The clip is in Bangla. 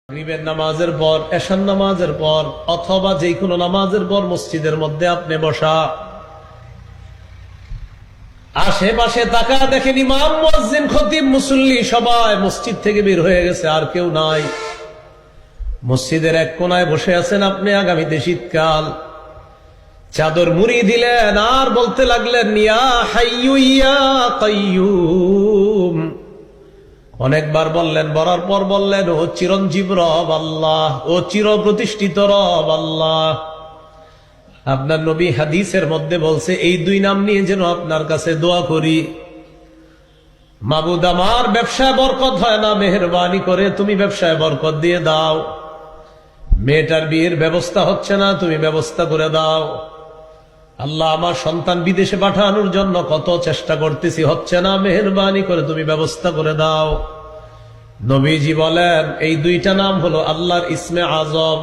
মাগরিবের নামাজের পর, এশার নামাজের পর, অথবা যে কোনো নামাজের পর মসজিদের মধ্যে আপনি বসা, আশেপাশে তাকা দেখেন ইমাম, মুয়াজ্জিন, খতিব, মুসল্লি সবাই মসজিদ থেকে বের হয়ে গেছে, আর কেউ নাই। মসজিদের এক কোনায় বসে আছেন আপনি। আগামীতে শীতকাল, চাদর মুড়ি দিলেন আর বলতে লাগলেন ইয়া হাইয়্যু ইয়া কাইয়্যুম। অনেকবার বললেন, বলার পর বললেন ও চিরঞ্জীব রব আল্লাহ, ও চির প্রতিষ্ঠিত রব আল্লাহ। আপনার নবী হাদিসের মধ্যে বলছে এই দুই নাম নিয়ে যেন আপনার কাছে দোয়া করি। মাবুদ, আমার ব্যবসায় বরকত হয় না, মেহেরবানি করে তুমি ব্যবসায় বরকত দিয়ে দাও। মেয়েটার বিয়ের ব্যবস্থা হচ্ছে না, তুমি ব্যবস্থা করে দাও। আল্লাহ, আমার সন্তান বিদেশে পাঠানোর জন্য কত চেষ্টা করতেছি, হচ্ছে না, মেহেরবানি করে তুমি ব্যবস্থা করে দাও। নবীজি বলেন এই দুইটা নাম হলো আল্লাহর ইসমে আজম।